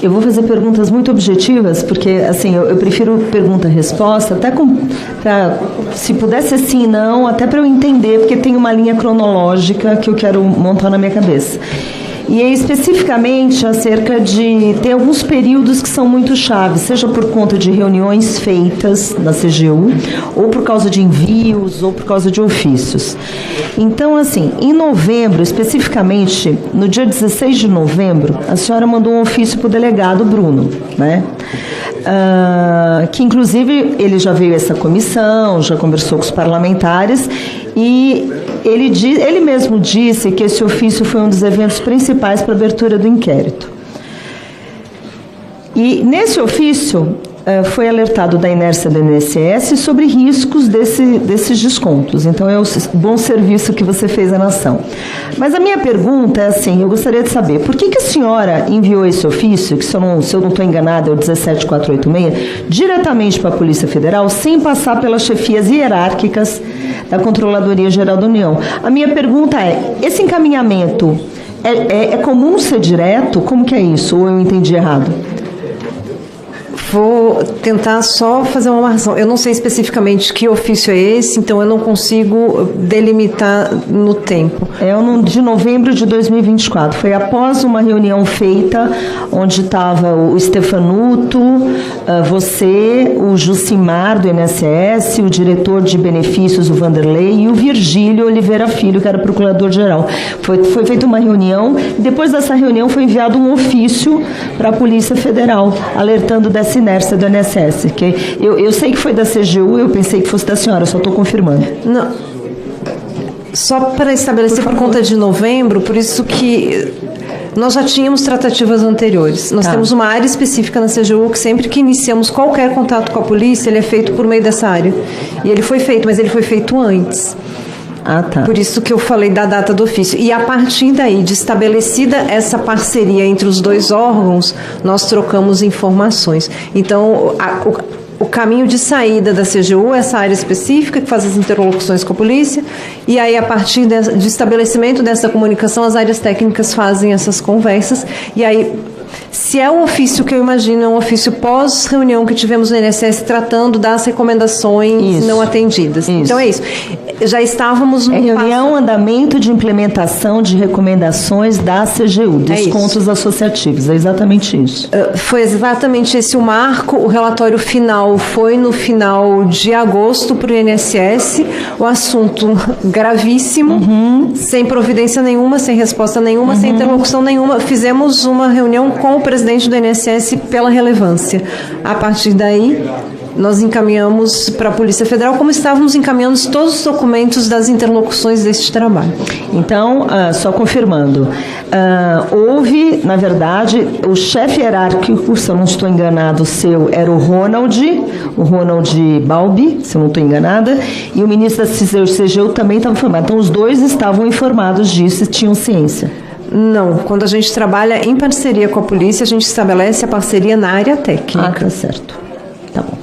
Eu vou fazer perguntas muito objetivas, porque assim, eu prefiro pergunta-resposta, até se puder ser sim e não, até para eu entender, porque tem uma linha cronológica que eu quero montar na minha cabeça. E é especificamente acerca de... Tem alguns períodos que são muito chaves, seja por conta de reuniões feitas na CGU, ou por causa de envios, ou por causa de ofícios. Então, assim, em novembro, especificamente, no dia 16 de novembro, a senhora mandou um ofício para o delegado Bruno, né? Que, inclusive, ele já veio a essa comissão, já conversou com os parlamentares, e ele mesmo disse que esse ofício foi um dos eventos principais para a abertura do inquérito. E, nesse ofício, foi alertado da inércia do INSS sobre riscos desses descontos. Então, é um bom serviço que você fez à nação. Mas a minha pergunta é assim, eu gostaria de saber, por que a senhora enviou esse ofício, que se eu não estou enganada é o 17486, diretamente para a Polícia Federal, sem passar pelas chefias hierárquicas da Controladoria Geral da União? A minha pergunta é, esse encaminhamento é comum ser direto? Como que é isso? Ou eu entendi errado? Vou tentar só fazer uma marcação. Eu não sei especificamente que ofício é esse, então eu não consigo delimitar no tempo. É o de novembro de 2024. Foi após uma reunião feita, onde estava o Stefanuto, você, o Jucimar, do INSS, o diretor de benefícios, o Vanderlei, e o Virgílio Oliveira Filho, que era procurador-geral. Foi feita uma reunião, e depois dessa reunião foi enviado um ofício para a Polícia Federal, alertando dessa inércia do INSS, que eu sei que foi da CGU, eu pensei que fosse da senhora, só estou confirmando. Não. Só para estabelecer por conta de novembro, por isso que nós já tínhamos tratativas anteriores. Nós temos uma área específica na CGU que sempre que iniciamos qualquer contato com a polícia, ele é feito por meio dessa área. E ele foi feito, mas ele foi feito antes. Por isso que eu falei da data do ofício. E a partir daí, de estabelecida essa parceria entre os dois órgãos, nós trocamos informações. Então, o caminho de saída da CGU é essa área específica que faz as interlocuções com a polícia, e aí, a partir de estabelecimento dessa comunicação, as áreas técnicas fazem essas conversas, e aí... Se é um ofício que eu imagino, é um ofício pós-reunião que tivemos no INSS tratando das recomendações não atendidas. Isso. Então é isso. Já estávamos no reunião, andamento de implementação de recomendações da CGU, descontos associativos. É exatamente isso. Foi exatamente esse o marco. O relatório final foi no final de agosto para o INSS. O assunto gravíssimo, sem providência nenhuma, sem resposta nenhuma, sem interlocução nenhuma. Fizemos uma reunião com o presidente do INSS pela relevância. A partir daí, nós encaminhamos para a Polícia Federal, como estávamos encaminhando todos os documentos das interlocuções deste trabalho. Então, só confirmando, houve, na verdade, o chefe hierárquico, se eu não estou enganado, seu, era o Ronald Balbi, se eu não estou enganada, e o ministro da CGU também estava informado. Então, os dois estavam informados disso e tinham ciência. Não, quando a gente trabalha em parceria com a polícia, a gente estabelece a parceria na área técnica. Tá certo. Tá bom.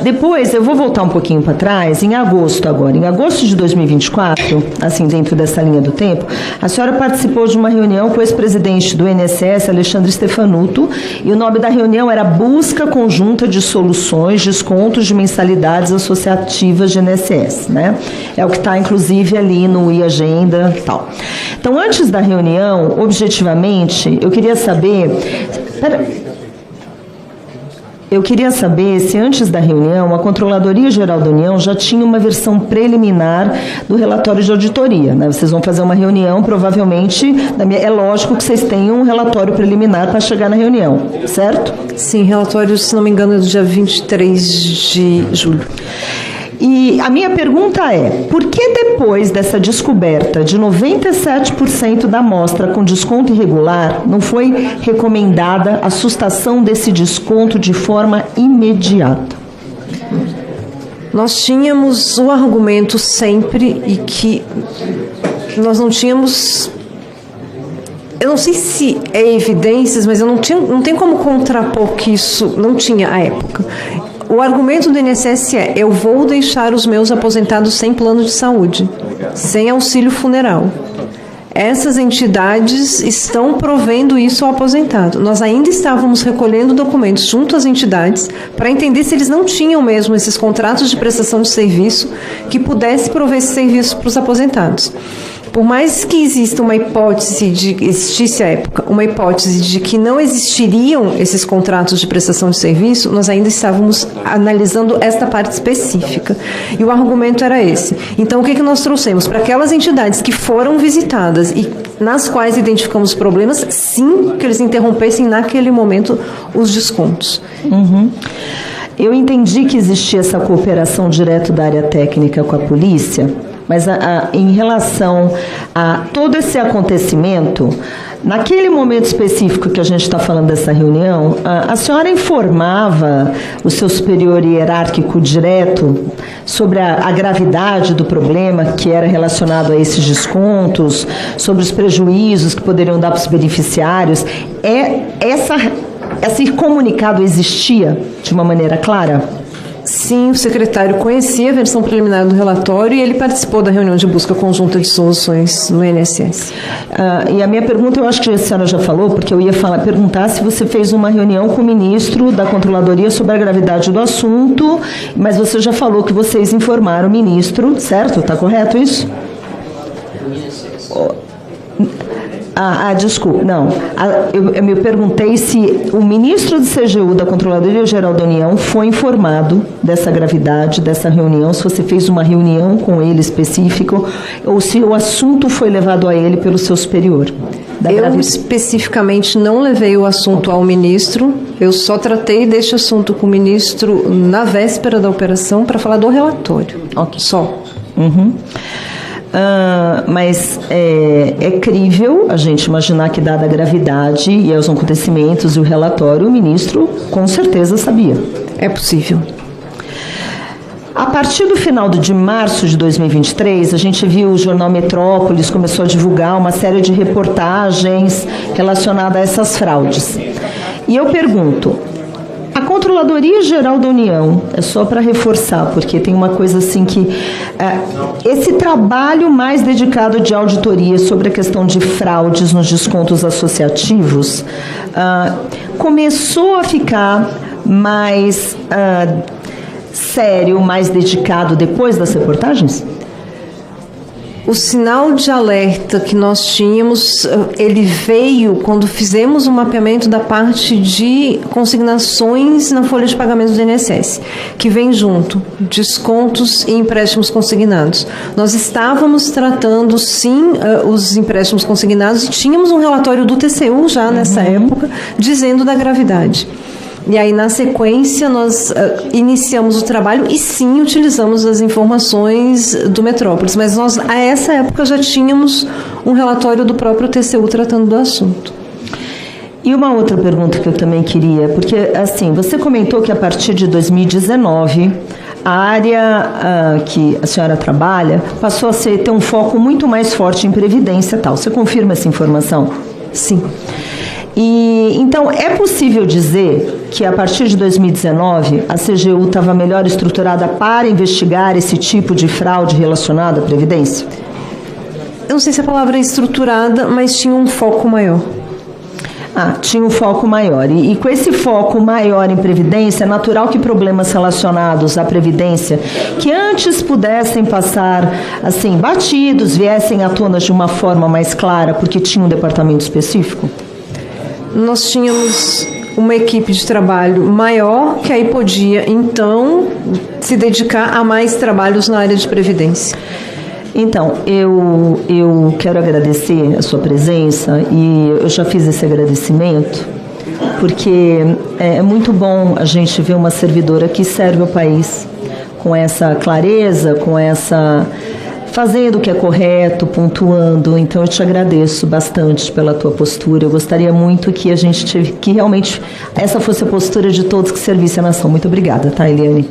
Depois, eu vou voltar um pouquinho para trás, em agosto agora. Em agosto de 2024, assim, dentro dessa linha do tempo, a senhora participou de uma reunião com o ex-presidente do INSS, Alexandre Stefanuto, e o nome da reunião era Busca Conjunta de Soluções, Descontos de Mensalidades Associativas de INSS, né? É o que está, inclusive, ali no e-agenda e tal. Então, antes da reunião, objetivamente, eu queria saber se antes da reunião a Controladoria Geral da União já tinha uma versão preliminar do relatório de auditoria, né? Vocês vão fazer uma reunião, provavelmente, é lógico que vocês tenham um relatório preliminar para chegar na reunião, certo? Sim, relatório, se não me engano, é do dia 23 de julho. E a minha pergunta é, por que depois dessa descoberta de 97% da amostra com desconto irregular, não foi recomendada a sustação desse desconto de forma imediata? Nós tínhamos o argumento sempre e que nós não tínhamos... Eu não sei se é evidências, mas eu não tem como contrapor que isso não tinha à época. O argumento do INSS é: eu vou deixar os meus aposentados sem plano de saúde, sem auxílio funeral. essas entidades estão provendo isso ao aposentado. Nós ainda estávamos recolhendo documentos junto às entidades para entender se eles não tinham mesmo esses contratos de prestação de serviço que pudesse prover esse serviço para os aposentados. Por mais que exista uma hipótese existisse à época, uma hipótese de que não existiriam esses contratos de prestação de serviço, nós ainda estávamos analisando esta parte específica. E o argumento era esse. Então, o que nós trouxemos? Para aquelas entidades que foram visitadas e nas quais identificamos problemas, sim, que eles interrompessem naquele momento os descontos. Uhum. Eu entendi que existia essa cooperação direto da área técnica com a polícia, mas em relação a todo esse acontecimento, naquele momento específico que a gente está falando dessa reunião, a senhora informava o seu superior hierárquico direto sobre a gravidade do problema que era relacionado a esses descontos, sobre os prejuízos que poderiam dar para os beneficiários? Esse comunicado existia de uma maneira clara? Sim, o secretário conhecia a versão preliminar do relatório e ele participou da reunião de busca conjunta de soluções no INSS. E a minha pergunta, eu acho que a senhora já falou, porque eu ia perguntar se você fez uma reunião com o ministro da Controladoria sobre a gravidade do assunto, mas você já falou que vocês informaram o ministro, certo? Está correto isso? Desculpa, não. Eu me perguntei se o ministro do CGU, da Controladoria Geral da União, foi informado dessa gravidade, dessa reunião, se você fez uma reunião com ele específico, ou se o assunto foi levado a ele pelo seu superior. Eu especificamente não levei o assunto ao ministro, eu só tratei deste assunto com o ministro na véspera da operação para falar do relatório. Ok. Só. Uhum. Mas é crível a gente imaginar que, dada a gravidade e os acontecimentos e o relatório, o ministro com certeza sabia. É possível. A partir do final de março de 2023, a gente viu o jornal Metrópolis começou a divulgar uma série de reportagens relacionadas a essas fraudes. E eu pergunto, a Controladoria Geral da União, é só para reforçar, porque tem uma coisa assim que... esse trabalho mais dedicado de auditoria sobre a questão de fraudes nos descontos associativos começou a ficar mais sério, mais dedicado depois das reportagens? O sinal de alerta que nós tínhamos, ele veio quando fizemos o mapeamento da parte de consignações na folha de pagamento do INSS, que vem junto, descontos e empréstimos consignados. Nós estávamos tratando, sim, os empréstimos consignados e tínhamos um relatório do TCU já nessa época, dizendo da gravidade. E aí, na sequência, nós iniciamos o trabalho e, sim, utilizamos as informações do Metrópolis. Mas nós, a essa época, já tínhamos um relatório do próprio TCU tratando do assunto. E uma outra pergunta que eu também queria, porque, assim, você comentou que a partir de 2019, a área que a senhora trabalha passou a ter um foco muito mais forte em previdência e tal. Você confirma essa informação? Sim. E, então, é possível dizer que, a partir de 2019, a CGU estava melhor estruturada para investigar esse tipo de fraude relacionada à Previdência? Eu não sei se a palavra é estruturada, mas tinha um foco maior. Tinha um foco maior. E com esse foco maior em Previdência, é natural que problemas relacionados à Previdência, que antes pudessem passar assim batidos, viessem à tona de uma forma mais clara, porque tinha um departamento específico? Nós tínhamos uma equipe de trabalho maior, que aí podia, então, se dedicar a mais trabalhos na área de Previdência. Então, eu quero agradecer a sua presença e eu já fiz esse agradecimento, porque é muito bom a gente ver uma servidora que serve o país com essa clareza, com essa... fazendo o que é correto, pontuando. Então, eu te agradeço bastante pela tua postura. Eu gostaria muito que a gente que realmente essa fosse a postura de todos que servissem a nação. Muito obrigada, tá, Eliane?